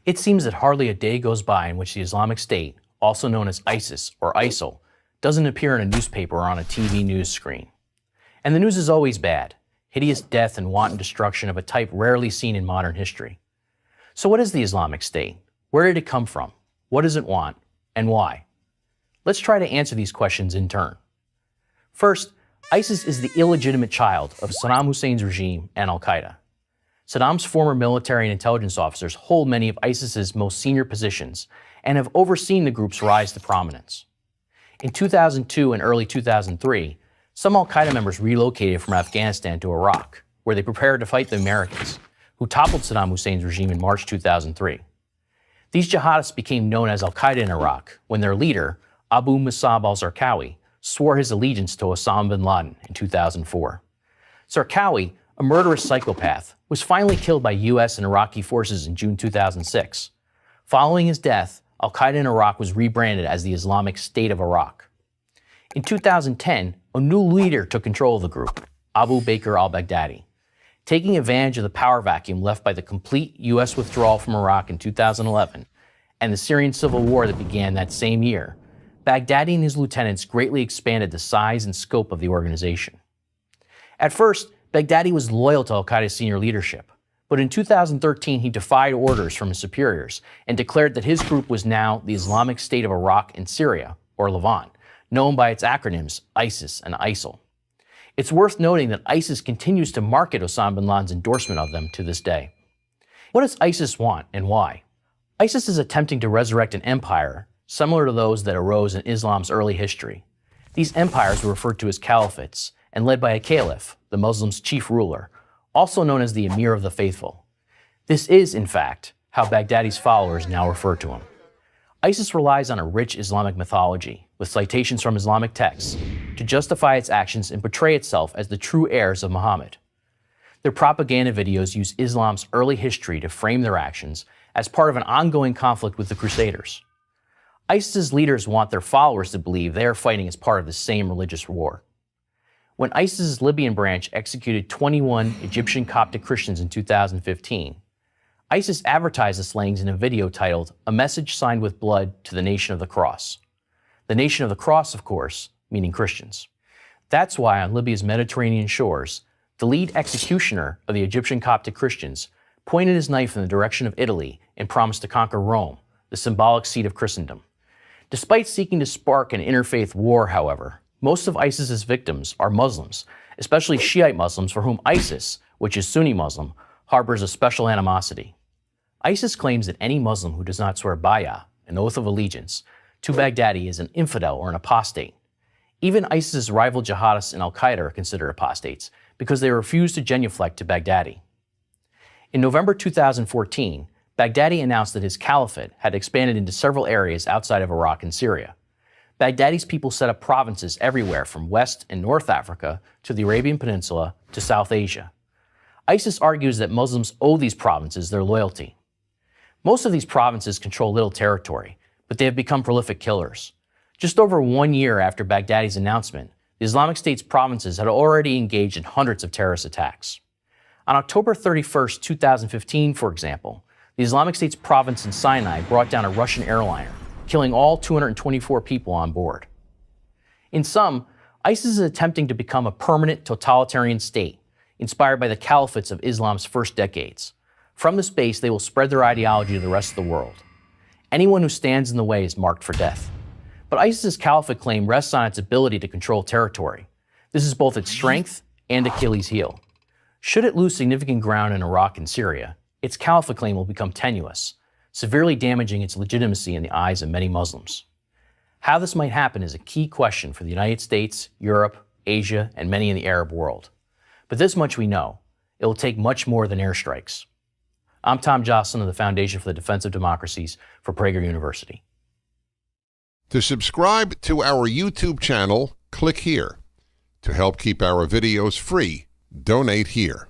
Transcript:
It seems that hardly a day goes by in which the Islamic State, also known as ISIS or ISIL, doesn't appear in a newspaper or on a TV news screen. And the news is always bad: hideous death and wanton destruction of a type rarely seen in modern history. So what is the Islamic State? Where did it come from? What does it want? And why? Let's try to answer these questions in turn. First, ISIS is the illegitimate child of Saddam Hussein's regime and al-Qaeda. Saddam's former military and intelligence officers hold many of ISIS's most senior positions and have overseen the group's rise to prominence. In 2002 and early 2003, some al-Qaeda members relocated from Afghanistan to Iraq, where they prepared to fight the Americans, who toppled Saddam Hussein's regime in March 2003. These jihadists became known as al-Qaeda in Iraq when their leader, Abu Musab al-Zarqawi, swore his allegiance to Osama bin Laden in 2004. Zarqawi, a murderous psychopath, was finally killed by U.S. and Iraqi forces in June 2006. Following his death, al-Qaeda in Iraq was rebranded as the Islamic State of Iraq. In 2010, a new leader took control of the group, Abu Bakr al-Baghdadi. Taking advantage of the power vacuum left by the complete U.S. withdrawal from Iraq in 2011 and the Syrian civil war that began that same year, Baghdadi and his lieutenants greatly expanded the size and scope of the organization. At first, Baghdadi was loyal to al-Qaeda's senior leadership, but in 2013 he defied orders from his superiors and declared that his group was now the Islamic State of Iraq and Syria, or Levant, known by its acronyms ISIS and ISIL. It's worth noting that ISIS continues to market Osama bin Laden's endorsement of them to this day. What does ISIS want and why? ISIS is attempting to resurrect an empire similar to those that arose in Islam's early history. These empires were referred to as caliphates and led by a caliph, the Muslims' chief ruler, also known as the Emir of the Faithful. This is, in fact, how Baghdadi's followers now refer to him. ISIS relies on a rich Islamic mythology, with citations from Islamic texts, to justify its actions and portray itself as the true heirs of Muhammad. Their propaganda videos use Islam's early history to frame their actions as part of an ongoing conflict with the Crusaders. ISIS's leaders want their followers to believe they are fighting as part of the same religious war. When ISIS's Libyan branch executed 21 Egyptian Coptic Christians in 2015, ISIS advertised the slayings in a video titled "A Message Signed with Blood to the Nation of the Cross." The Nation of the Cross, of course, meaning Christians. That's why on Libya's Mediterranean shores, the lead executioner of the Egyptian Coptic Christians pointed his knife in the direction of Italy and promised to conquer Rome, the symbolic seat of Christendom. Despite seeking to spark an interfaith war, however, most of ISIS's victims are Muslims, especially Shiite Muslims for whom ISIS, which is Sunni Muslim, harbors a special animosity. ISIS claims that any Muslim who does not swear bay'ah, an oath of allegiance, to Baghdadi is an infidel or an apostate. Even ISIS's rival jihadists and al-Qaeda are considered apostates because they refuse to genuflect to Baghdadi. In November 2014, Baghdadi announced that his caliphate had expanded into several areas outside of Iraq and Syria. Baghdadi's people set up provinces everywhere from West and North Africa to the Arabian Peninsula to South Asia. ISIS argues that Muslims owe these provinces their loyalty. Most of these provinces control little territory, but they have become prolific killers. Just over 1 year after Baghdadi's announcement, the Islamic State's provinces had already engaged in hundreds of terrorist attacks. On October 31, 2015, for example, the Islamic State's province in Sinai brought down a Russian airliner, killing all 224 people on board. In sum, ISIS is attempting to become a permanent totalitarian state, inspired by the caliphates of Islam's first decades. From this base, they will spread their ideology to the rest of the world. Anyone who stands in the way is marked for death. But ISIS's caliphate claim rests on its ability to control territory. This is both its strength and Achilles' heel. Should it lose significant ground in Iraq and Syria, its caliphate claim will become tenuous, severely damaging its legitimacy in the eyes of many Muslims. How this might happen is a key question for the United States, Europe, Asia, and many in the Arab world. But this much we know: it will take much more than airstrikes. I'm Tom Joscelyn of the Foundation for the Defense of Democracies for Prager University. To subscribe to our YouTube channel, click here. To help keep our videos free, donate here.